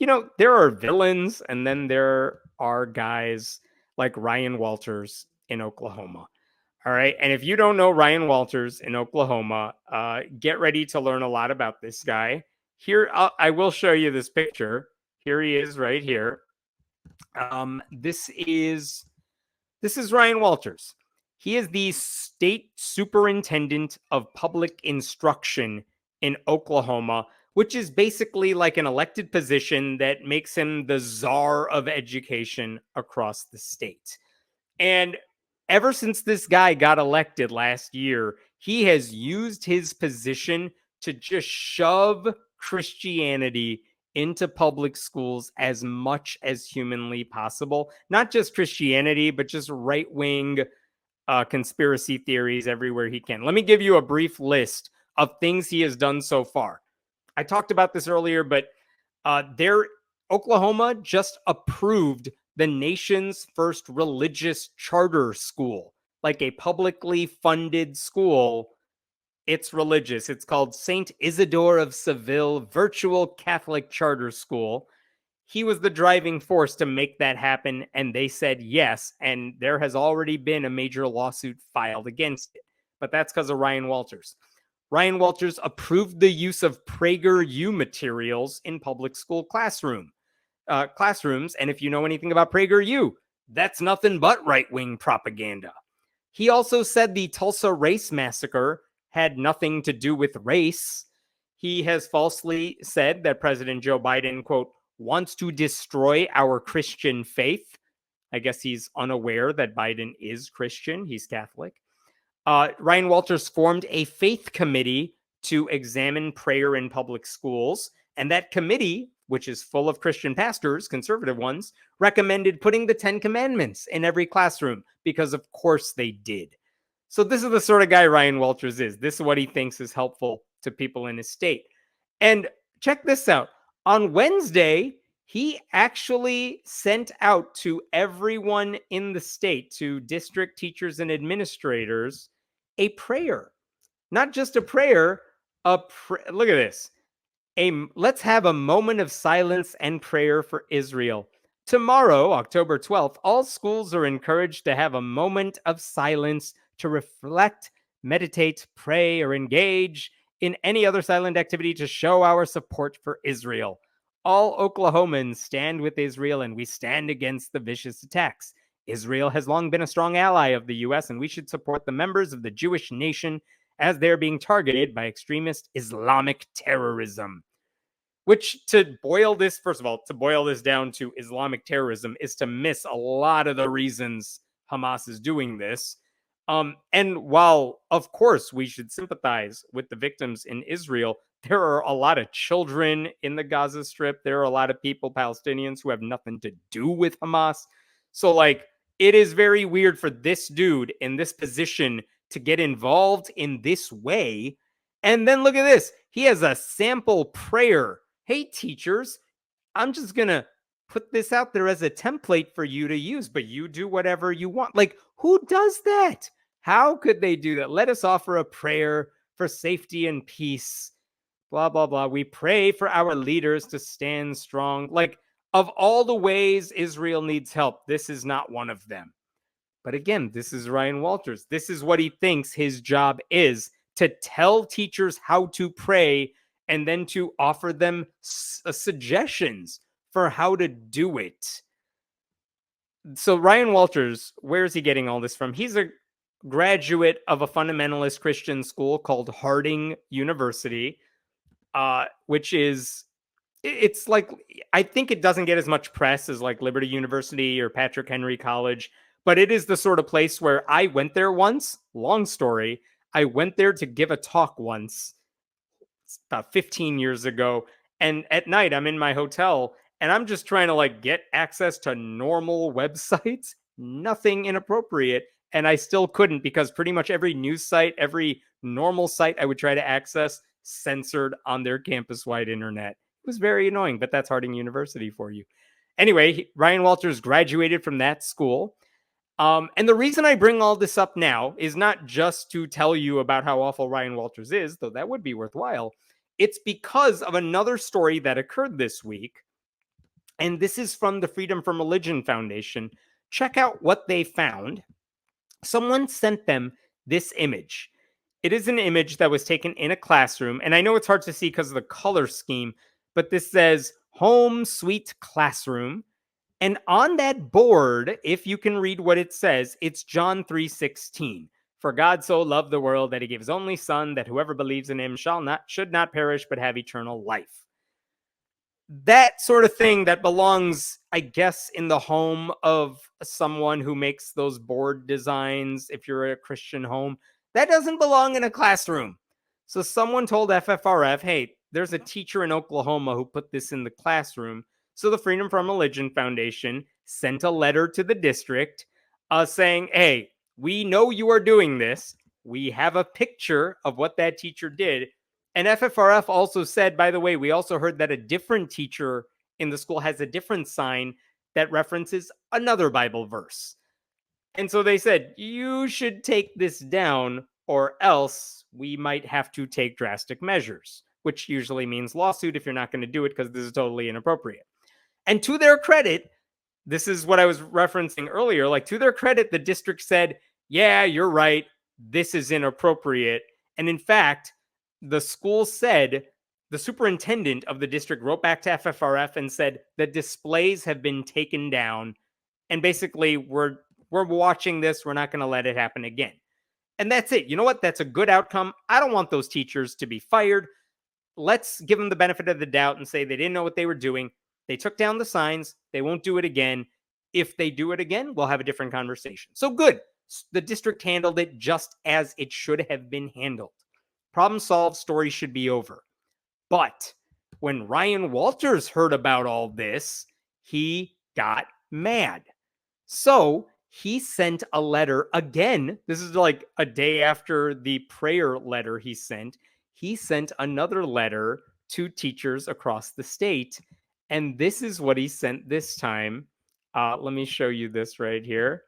there are villains, and then there are guys like Ryan Walters in Oklahoma. All right. And if you don't know Ryan Walters in Oklahoma, get ready to learn a lot about this guy. Here, I will show you this picture. Here he is right here. This is Ryan Walters. He is the state superintendent of public instruction in Oklahoma, which is basically like an elected position that makes him the czar of education across the state. And ever since this guy got elected last year, he has used his position to just shove Christianity into public schools as much as humanly possible. Not just Christianity, but just right-wing conspiracy theories everywhere he can. Let me give you a brief list of things he has done so far. I talked about this earlier, but Oklahoma just approved the nation's first religious charter school, like a publicly funded school. It's religious. It's called St. Isidore of Seville Virtual Catholic Charter School. He was the driving force to make that happen, and they said yes, and there has already been a major lawsuit filed against it. But that's because of Ryan Walters. Ryan Walters approved the use of PragerU materials in public school classrooms. And if you know anything about PragerU, that's nothing but right-wing propaganda. He also said the Tulsa race massacre had nothing to do with race. He has falsely said that President Joe Biden, quote, wants to destroy our Christian faith. I guess he's unaware that Biden is Christian. He's Catholic. Ryan Walters formed a faith committee to examine prayer in public schools. And that committee, which is full of Christian pastors, conservative ones, recommended putting the 10 Commandments in every classroom because, of course, they did. So this is the sort of guy Ryan Walters is. This is what he thinks is helpful to people in his state. And check this out. On Wednesday, he actually sent out to everyone in the state, to district teachers and administrators, a prayer. Not just a prayer, look at this. Let's have a moment of silence and prayer for Israel. Tomorrow, October 12th, all schools are encouraged to have a moment of silence to reflect, meditate, pray, or engage in any other silent activity to show our support for Israel. All Oklahomans stand with Israel, and we stand against the vicious attacks. Israel has long been a strong ally of the U.S., and we should support the members of the Jewish nation as they're being targeted by extremist Islamic terrorism. Which, to boil this, first of all, to boil this down to Islamic terrorism is to miss a lot of the reasons Hamas is doing this. And while, of course, we should sympathize with the victims in Israel, there are a lot of children in the Gaza Strip. There are a lot of people, Palestinians, who have nothing to do with Hamas. So, like, it is very weird for this dude in this position to get involved in this way. And then look at this. He has a sample prayer. Hey, teachers, I'm just going to put this out there as a template for you to use, but you do whatever you want. Like, who does that? How could they do that? Let us offer a prayer for safety and peace. Blah, blah, blah. We pray for our leaders to stand strong. Like, of all the ways Israel needs help, this is not one of them. But again, this is Ryan Walters. This is what he thinks his job is, to tell teachers how to pray and then to offer them suggestions for how to do it. So Ryan Walters, where is he getting all this from? He's a graduate of a fundamentalist Christian school called Harding University, which is, it's like, I think it doesn't get as much press as like Liberty University or Patrick Henry College, but it is the sort of place where I went there once. Long story. I went there to give a talk once, about 15 years ago. And at night, I'm in my hotel and I'm just trying to like get access to normal websites, nothing inappropriate. And I still couldn't, because pretty much every news site, every normal site I would try to access, censored on their campus-wide internet. It was very annoying, but that's Harding University for you. Anyway, Ryan Walters graduated from that school. And the reason I bring all this up now is not just to tell you about how awful Ryan Walters is, though that would be worthwhile. It's because of another story that occurred this week And this is from the Freedom from Religion Foundation. Check out what they found. Someone sent them this image. It is an image that was taken in a classroom, and I know it's hard to see because of the color scheme, but this says Home Sweet Classroom. And on that board, if you can read what it says, it's John 3:16. For God so loved the world that he gave his only son, that whoever believes in him should not perish but have eternal life. That sort of thing that belongs, I guess, in the home of someone who makes those board designs, if you're a Christian home, that doesn't belong in a classroom. So someone told FFRF, hey, there's a teacher in Oklahoma who put this in the classroom. So the Freedom from Religion Foundation sent a letter to the district saying, hey, we know you are doing this. We have a picture of what that teacher did. And FFRF also said, by the way, we also heard that a different teacher in the school has a different sign that references another Bible verse. And so they said, you should take this down or else we might have to take drastic measures, which usually means lawsuit if you're not going to do it because this is totally inappropriate. And to their credit, this is what I was referencing earlier, like to their credit, the district said, yeah, you're right. This is inappropriate. And in fact, the school said, the superintendent of the district wrote back to FFRF and said the displays have been taken down. And basically, we're watching this. We're not going to let it happen again. And that's it. You know what? That's a good outcome. I don't want those teachers to be fired. Let's give them the benefit of the doubt and say they didn't know what they were doing. They took down the signs. They won't do it again. If they do it again, we'll have a different conversation. So good. The district handled it just as it should have been handled. Problem solved, story should be over. But when Ryan Walters heard about all this, he got mad. So he sent a letter again. This is like a day after the prayer letter he sent. He sent another letter to teachers across the state. And this is what he sent this time. Let me show you this right here.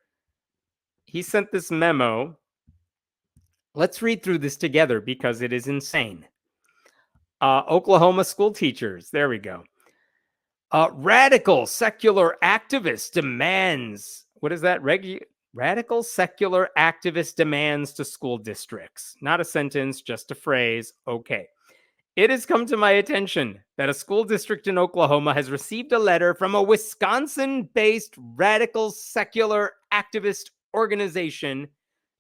He sent this memo. Let's read through this together because it is insane. Oklahoma school teachers. There we go. Radical secular activist demands. What is that? Radical secular activist demands to school districts. Not a sentence, just a phrase. Okay. It has come to my attention that a school district in Oklahoma has received a letter from a Wisconsin-based radical secular activist organization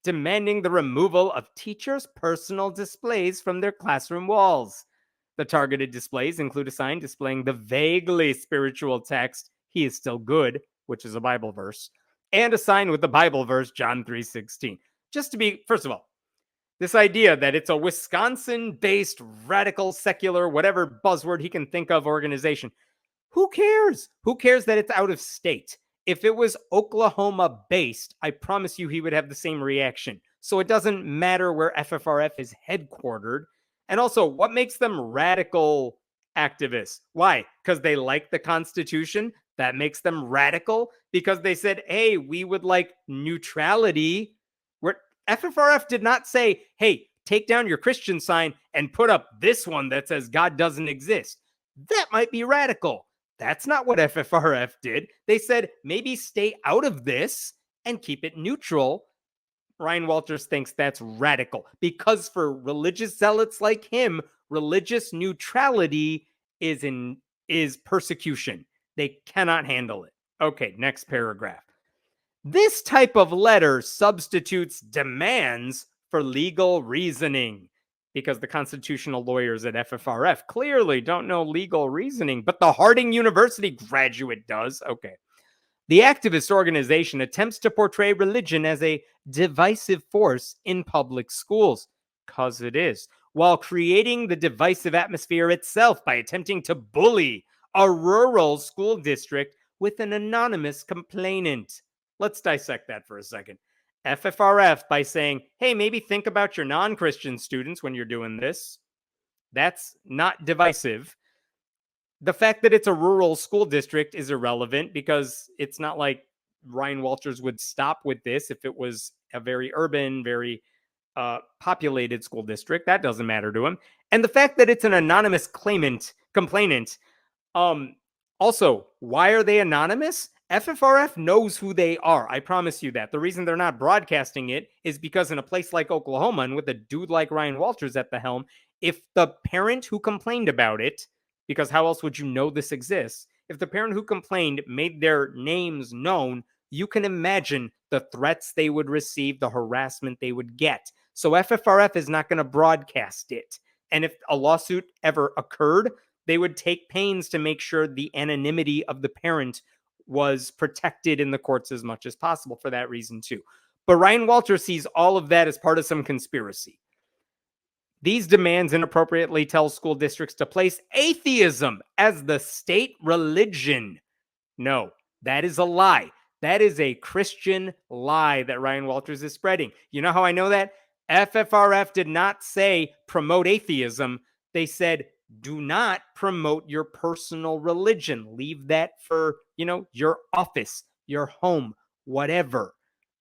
demanding the removal of teachers' personal displays from their classroom walls. The targeted displays include a sign displaying the vaguely spiritual text, "He is still good," which is a Bible verse, and a sign with the Bible verse, John 3:16. Just to be, first of all, this idea that it's a Wisconsin-based radical secular, whatever buzzword he can think of, organization. Who cares? Who cares that it's out of state? If it was Oklahoma-based, I promise you he would have the same reaction. So it doesn't matter where FFRF is headquartered. And also, what makes them radical activists? Why? Because they like the Constitution? That makes them radical? Because they said, hey, we would like neutrality. FFRF did not say, hey, take down your Christian sign and put up this one that says God doesn't exist. That might be radical. That's not what FFRF did. They said, maybe stay out of this and keep it neutral. Ryan Walters thinks that's radical because for religious zealots like him, religious neutrality is persecution. They cannot handle it. Okay, next paragraph. This type of letter substitutes demands for legal reasoning because the constitutional lawyers at FFRF clearly don't know legal reasoning, but the Harding University graduate does. Okay. The activist organization attempts to portray religion as a divisive force in public schools, because it is, while creating the divisive atmosphere itself by attempting to bully a rural school district with an anonymous complainant. Let's dissect that for a second. FFRF by saying, hey, maybe think about your non-Christian students when you're doing this. That's not divisive. The fact that it's a rural school district is irrelevant because it's not like Ryan Walters would stop with this if it was a very urban, very populated school district. That doesn't matter to him. And the fact that it's an anonymous complainant Also, why are they anonymous? FFRF knows who they are. I promise you that. The reason they're not broadcasting it is because in a place like Oklahoma and with a dude like Ryan Walters at the helm, if the parent who complained about it, because how else would you know this exists? If the parent who complained made their names known, you can imagine the threats they would receive, the harassment they would get. So FFRF is not going to broadcast it. And if a lawsuit ever occurred, they would take pains to make sure the anonymity of the parent was protected in the courts as much as possible for that reason too. But Ryan Walters sees all of that as part of some conspiracy. These demands inappropriately tell school districts to place atheism as the state religion. No, that is a lie. That is a Christian lie that Ryan Walters is spreading. You know how I know that? FFRF did not say promote atheism. They said do not promote your personal religion. Leave that for, your office, your home, whatever.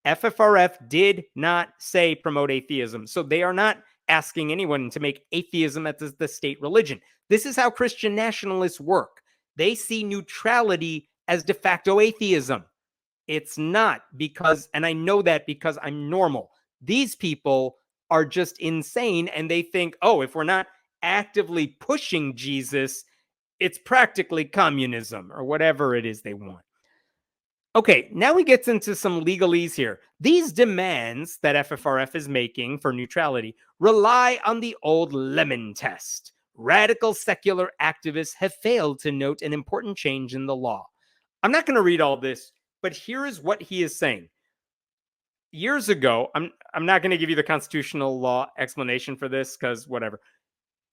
FFRF did not say promote atheism. So they are not asking anyone to make atheism as the state religion. This is how Christian nationalists work. They see neutrality as de facto atheism. It's not, because, and I know that because I'm normal. These people are just insane and they think, oh, if we're not actively pushing Jesus, it's practically communism or whatever it is they want. Okay, now we get into some legalese here. These demands that FFRF is making for neutrality rely on the old lemon test. Radical secular activists have failed to note an important change in the law. I'm not going to read all this, but here is what he is saying. Years ago, I'm not going to give you the constitutional law explanation for this because whatever.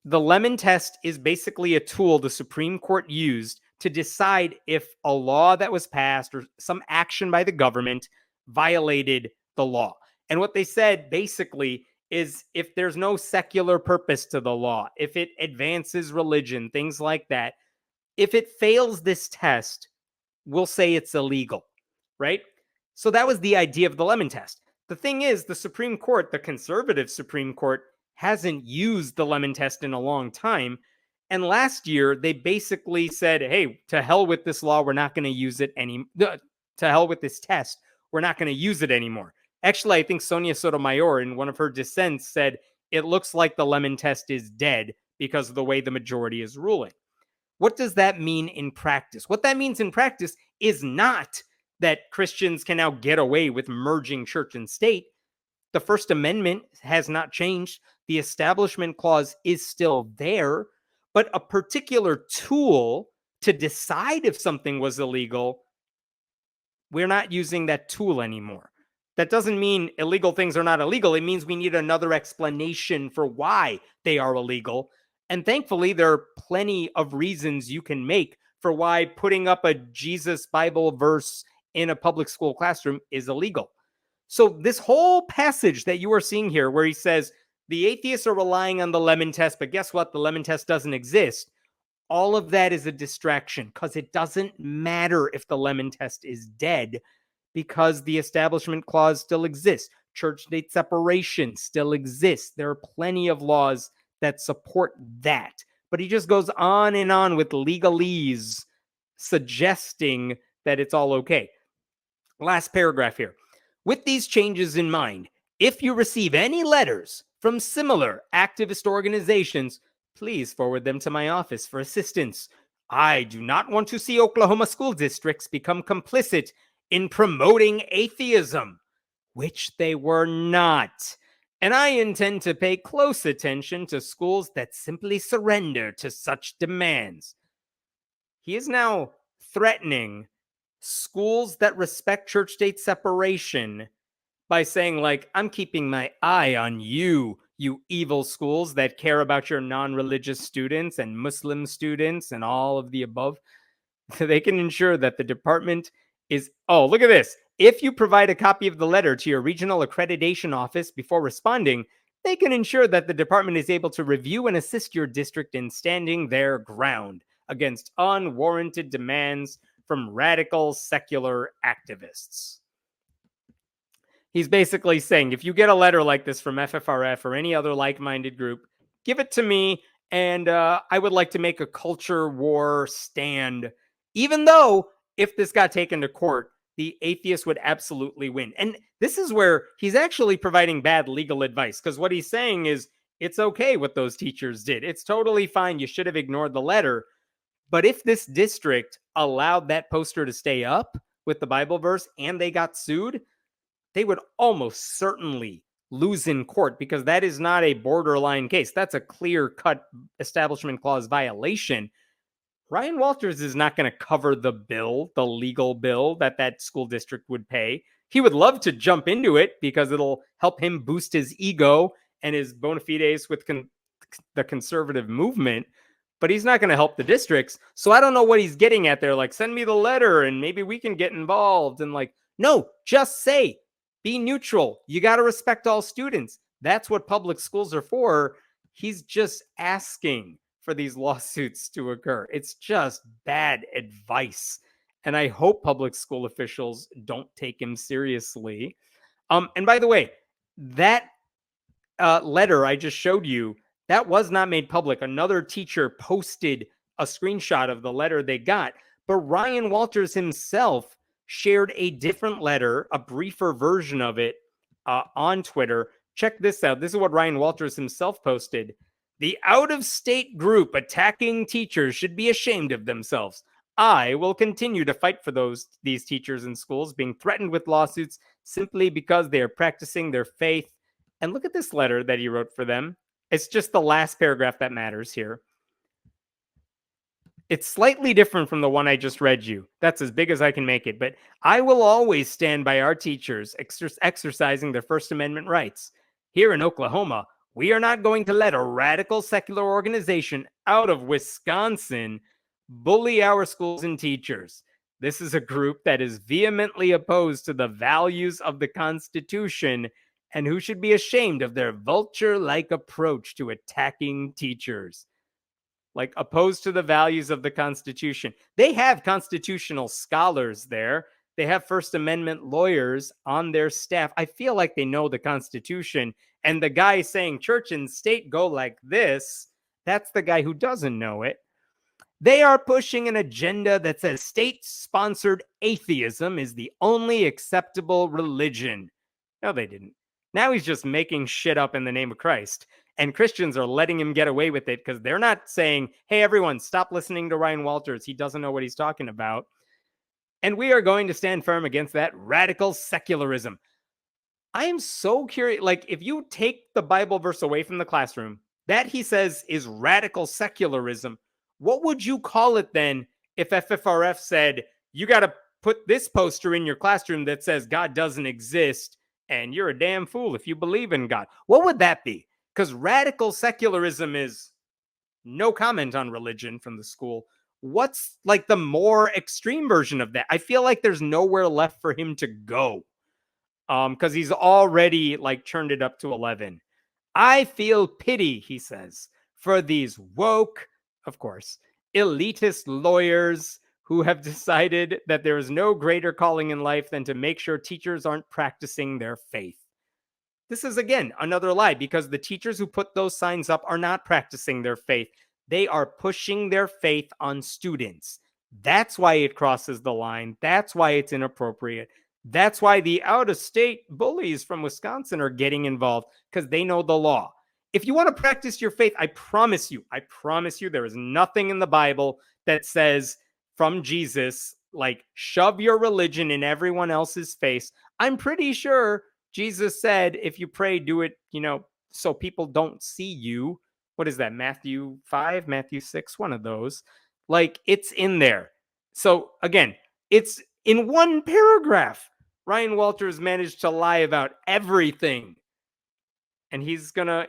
The lemon test is basically a tool the Supreme Court used to decide if a law that was passed or some action by the government violated the law. And what they said basically is if there's no secular purpose to the law, if it advances religion, things like that, if it fails this test, we'll say it's illegal, right? So that was the idea of the lemon test. The thing is, the Supreme Court, the conservative Supreme Court, hasn't used the lemon test in a long time. And last year, they basically said, hey, to hell with this law. We're not going to use it to hell with this test. We're not going to use it anymore. Actually, I think Sonia Sotomayor, in one of her dissents, said it looks like the lemon test is dead because of the way the majority is ruling. What does that mean in practice? What that means in practice is not that Christians can now get away with merging church and state. The First Amendment has not changed. The Establishment Clause is still there, but a particular tool to decide if something was illegal, we're not using that tool anymore. That doesn't mean illegal things are not illegal. It means we need another explanation for why they are illegal. And thankfully, there are plenty of reasons you can make for why putting up a Jesus Bible verse in a public school classroom is illegal. So this whole passage that you are seeing here where he says the atheists are relying on the lemon test, but guess what? The lemon test doesn't exist. All of that is a distraction because it doesn't matter if the lemon test is dead because the Establishment Clause still exists. Church-state separation still exists. There are plenty of laws that support that. But he just goes on and on with legalese, suggesting that it's all okay. Last paragraph here. With these changes in mind, if you receive any letters from similar activist organizations, please forward them to my office for assistance. I do not want to see Oklahoma school districts become complicit in promoting atheism, which they were not. And I intend to pay close attention to schools that simply surrender to such demands. He is now threatening schools that respect church-state separation by saying, like, I'm keeping my eye on you, you evil schools that care about your non-religious students and Muslim students and all of the above. They can ensure that the department is, oh, look at this. If you provide a copy of the letter to your regional accreditation office before responding, they can ensure that the department is able to review and assist your district in standing their ground against unwarranted demands from radical secular activists. He's basically saying, if you get a letter like this from FFRF or any other like-minded group, give it to me, and I would like to make a culture war stand Even though if this got taken to court, the atheist would absolutely win. And this is where he's actually providing bad legal advice, because what he's saying is it's okay what those teachers did. It's totally fine. You should have ignored the letter. But if this district allowed that poster to stay up with the Bible verse and they got sued, they would almost certainly lose in court, because that is not a borderline case. That's a clear cut Establishment Clause violation. Ryan Walters is not going to cover the bill, the legal bill that school district would pay. He would love to jump into it because it'll help him boost his ego and his bona fides with the conservative movement, but he's not going to help the districts. So I don't know what he's getting at there. Like, send me the letter and maybe we can get involved. And like, no, just say, be neutral. You got to respect all students. That's what public schools are for. He's just asking for these lawsuits to occur. It's just bad advice. And I hope public school officials don't take him seriously. And by the way, that letter I just showed you, that was not made public. Another teacher posted a screenshot of the letter they got, but Ryan Walters himself shared a different letter, a briefer version of it on Twitter. Check this out. This is what Ryan Walters himself posted. The out-of-state group attacking teachers should be ashamed of themselves. I will continue to fight for these teachers in schools being threatened with lawsuits simply because they are practicing their faith. And look at this letter that he wrote for them. It's just the last paragraph that matters here. It's slightly different from the one I just read you. That's as big as I can make it. But I will always stand by our teachers exercising their First Amendment rights. Here in Oklahoma, we are not going to let a radical secular organization out of Wisconsin bully our schools and teachers. This is a group that is vehemently opposed to the values of the Constitution and who should be ashamed of their vulture-like approach to attacking teachers. Like, opposed to the values of the Constitution. They have constitutional scholars there. They have First Amendment lawyers on their staff. I feel like they know the Constitution. And the guy saying church and state go like this, that's the guy who doesn't know it. They are pushing an agenda that says state-sponsored atheism is the only acceptable religion. No, they didn't. Now he's just making shit up in the name of Christ. And Christians are letting him get away with it because they're not saying, hey, everyone, stop listening to Ryan Walters. He doesn't know what he's talking about. And we are going to stand firm against that radical secularism. I am so curious. Like, if you take the Bible verse away from the classroom, that he says is radical secularism, what would you call it then if FFRF said, you got to put this poster in your classroom that says God doesn't exist and you're a damn fool if you believe in God? What would that be? Because radical secularism is no comment on religion from the school. What's like the more extreme version of that? I feel like there's nowhere left for him to go. Because he's already like turned it up to 11. I feel pity, he says, for these woke, of course, elitist lawyers who have decided that there is no greater calling in life than to make sure teachers aren't practicing their faith. This is, again, another lie, because the teachers who put those signs up are not practicing their faith. They are pushing their faith on students. That's why it crosses the line. That's why it's inappropriate. That's why the out-of-state bullies from Wisconsin are getting involved, because they know the law. If you want to practice your faith, I promise you, there is nothing in the Bible that says from Jesus, like, shove your religion in everyone else's face. I'm pretty sure Jesus said, if you pray, do it, so people don't see you. What is that? Matthew 5, Matthew 6, one of those. Like, it's in there. So again, it's in one paragraph. Ryan Walters managed to lie about everything. And he's gonna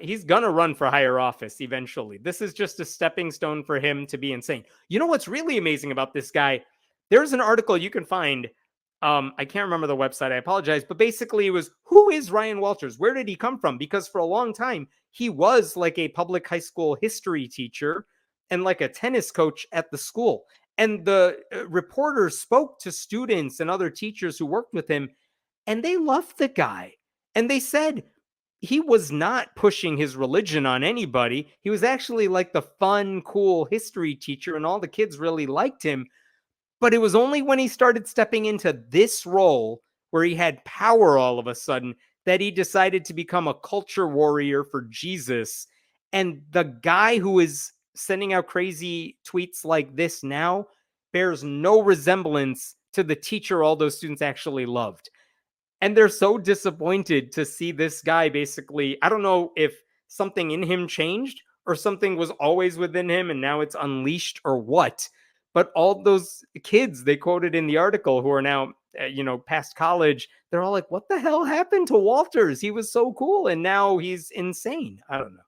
run for higher office eventually. This is just a stepping stone for him to be insane. You know what's really amazing about this guy? There's an article you can find. I can't remember the website. I apologize. But basically it was, who is Ryan Walters? Where did he come from? Because for a long time, he was like a public high school history teacher and like a tennis coach at the school. And the reporters spoke to students and other teachers who worked with him, and they loved the guy. And they said he was not pushing his religion on anybody. He was actually like the fun, cool history teacher, and all the kids really liked him. But it was only when he started stepping into this role where he had power all of a sudden that he decided to become a culture warrior for Jesus. And the guy who is sending out crazy tweets like this now bears no resemblance to the teacher all those students actually loved. And they're so disappointed to see this guy basically, I don't know if something in him changed or something was always within him and now it's unleashed or what. But all those kids they quoted in the article who are now, past college, they're all like, what the hell happened to Walters? He was so cool and now he's insane. I don't know.